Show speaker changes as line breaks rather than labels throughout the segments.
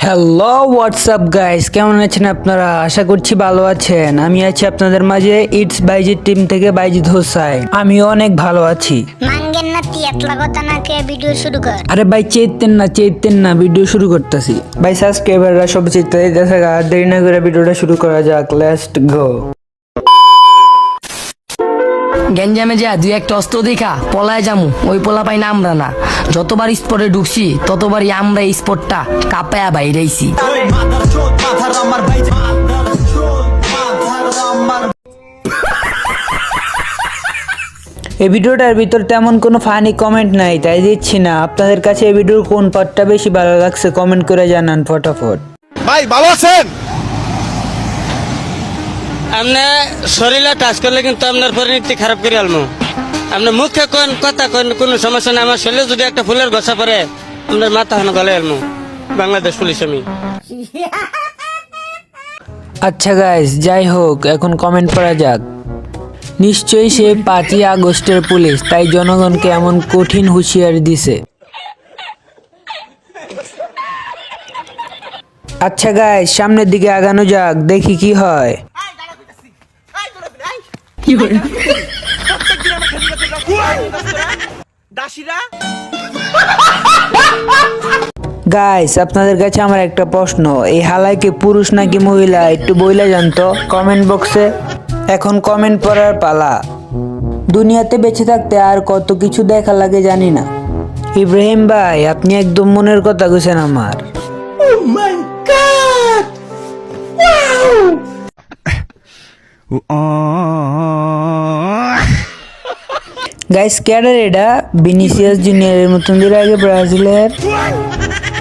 Hello WhatsApp guys, কেমন আছেন আপনারা? আশা করছি ভালো আছেন। আমি আছি আপনাদের মাঝে ইটস বাইজিৎ টিম থেকে বাইজিৎ হোসাইন। আমিও অনেক ভালো আছি।
মাঙ্গেন না তিয়াত লাগতা না কে ভিডিও শুরু কর।
আরে ভাই চেতেন না ভিডিও শুরু করতেছি। ভাই সাবস্ক্রাইবাররা সব চেতে দেখা আর দেরি না করে ভিডিওটা শুরু করা যাক। Let's go.
গেঞ্জামে যা দুই একটা অস্ত্র দেখা পলায় যামু, ওই পোলা পাই না আমরা না। যতবার স্পটে ঢুকছি ততবারই আমরা এই স্পটটা কাপায়া বাইরেছি।
এই ভিডিওটার ভিতর তেমন কোনো ফানি কমেন্ট নাই, তাই দিচ্ছি না। আপনাদের কাছে এই ভিডিওর কোন পার্টটা বেশি ভালো লাগছে কমেন্ট করে জানান ফটাফট।
ভাই ভালো আছেন?
আপনি শরীরে টাচ করলে কিন্তু আপনার পরিণতি খারাপ করে আলমু। আপনার মুখে কোন কথা কোন কোনো সমস্যা নেই, আমার শরীরে যদি একটা ফুলের গোছা পরে আপনার মাথা হানো গলে আলমু। বাংলাদেশ পুলিশ আমি।
আচ্ছা গাইস, যাই হোক, এখন কমেন্ট করা যাক। নিশ্চয়ই সে 5ই আগস্টের পুলিশ, তাই জনগণকে এমন কঠিন হুঁশিয়ারি দিছে। আচ্ছা গাইস, সামনের দিকে আগানো যাক, দেখি কি হয়। গাইস, আপনাদের কাছে আমার একটা প্রশ্ন, এই হালাই কি পুরুষ নাকি মহিলা একটু বইলা জানতো কমেন্ট বক্সে। এখন কমেন্ট পড়ার পালা। দুনিয়াতে বেঁচে থাকতে আর কত কিছু দেখা লাগে জানি না। ইব্রাহিম ভাই, আপনি একদম মনের কথা কইছেন আমার। গাইস, ক্যাডার এটা ভিনিসিয়াস জুনিয়রের মতন দিন আগে ব্রাজিলের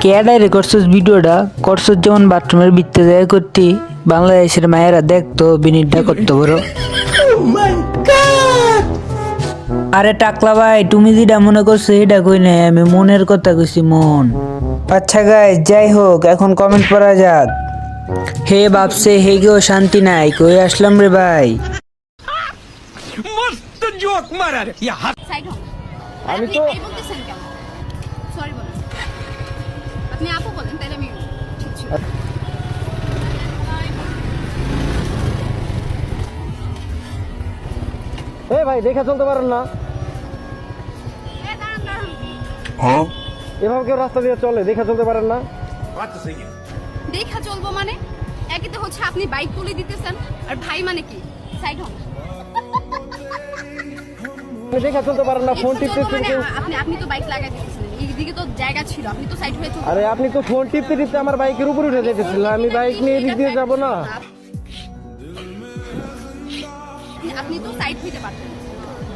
ক্যাডার করছস ভিডিওটা করছস, যেমন বাথরুমের ভিতরে যায় করতি বাংলাদেশের মায়েরা দেখতো বিনিটটা করতো বড়। আরে টাকলা ভাই, তুমি যেটা মনে করছো এটা কই নাই, আমি মনের কথা কইছি, মন। আচ্ছা গাইস, যাই হোক, এখন কমেন্ট পড়া যাক। হে বাপসে হে গেও শান্তি নাই, কই আসলাম রে ভাই।
আমি তো বলতেছেন কেন? সরি বলেন, আপনি আপু বলেন, তাহলে আমি
ভাই দেখে চলতে পারেন না? এভাবে কেউ রাস্তা দিয়ে চলে? দেখে চলতে পারেন না?
দেখা চলবো মানে একই তো হচ্ছে, আপনি বাইক তুলে দিতেছেন, আর ভাই মানে কি? সাইড হন।
দেখে চলতে পারেন না? ফোন টিপতে
আপনি তো বাইক লাগাই দিতেছিলেন, এইদিকে তো জায়গা ছিল, আপনি তো সাইড হয়ে চলতে।
আরে আপনি তো ফোন টিপতে টিপতে আমার বাইকের উপরে উঠে যেতেছিলেন, আমি বাইক নিয়ে এদিক দিয়ে যাবো না?
আপনি তো সাইড হইতে পারতেন।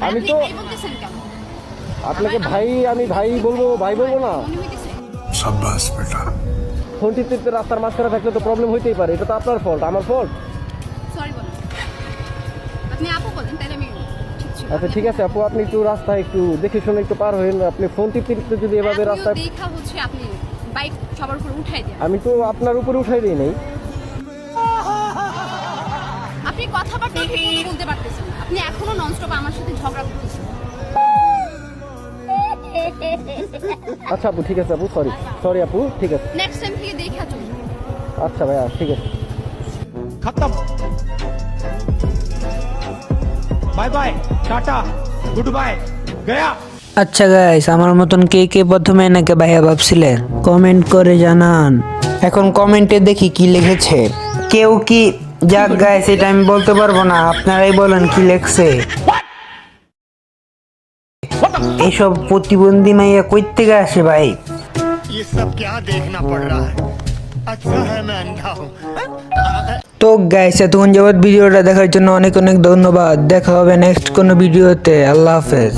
আমি তো
বলতেছেন কেন?
আপনাকে ভাই, আমি ভাই বলবো, ভাই বলবো না?
মনে হইতেছে
शाबाश बेटा।
ফোন টিপতে টিপতে রাস্তার মাঝখানে থাকলে তো প্রবলেম হইতেই পারে। এটা তো আপনার ফল্ট, আমার ফল্ট?
সরি বলেন, আপনি আপু বলেন, তাহলে আমি ঠিক ছিল।
আচ্ছা ঠিক আছে আপু, আপনি একটু রাস্তায় একটু দেখে শুনে একটু পার হইন। আপনি ফোন টিপতে টিপতে যদি এভাবে রাস্তায়,
দেখা হচ্ছে আপনি বাইক সবার উপর উঠাই দেন।
আমি তো আপনার উপরে উঠাই দিই নাই।
আপনি কথাবার্তা ঠিক বলতে পারতেছেন না, আপনি এখনো ননস্টপ আমার সাথে ঝগড়া করতেছেন।
আচ্ছা আপু ঠিক আছে আপু, সরি আপু, ঠিক আছে।
নেক্সট টাইম থেকে দেখা চলবে।
আচ্ছা ভাইয়া ঠিক আছে।
खत्म। Bye bye, tata, goodbye, गया।
আচ্ছা গাইস, আমার মতন কে কে প্রথমে এনাকে ভাইয়া ভাবছিলেন কমেন্ট করে জানান। এখন কমেন্টে দেখি কি লিখেছে। কেউ কি যাক গাইস, এটা আমি বলতে পারবো না, আপনারাই বলেন কি লেখছে। এইসব প্রতিবন্ধী মাইয়া কই থেকে আসে ভাই?
ये सब क्या देखना पड़ रहा है? अच्छा है मैं अंधा हूँ।
তো গাইস, এতক্ষণ যাবত ভিডিওটা দেখার জন্য অনেক অনেক ধন্যবাদ। দেখা হবে নেক্সট কোনো ভিডিওতে। আল্লাহ হাফেজ।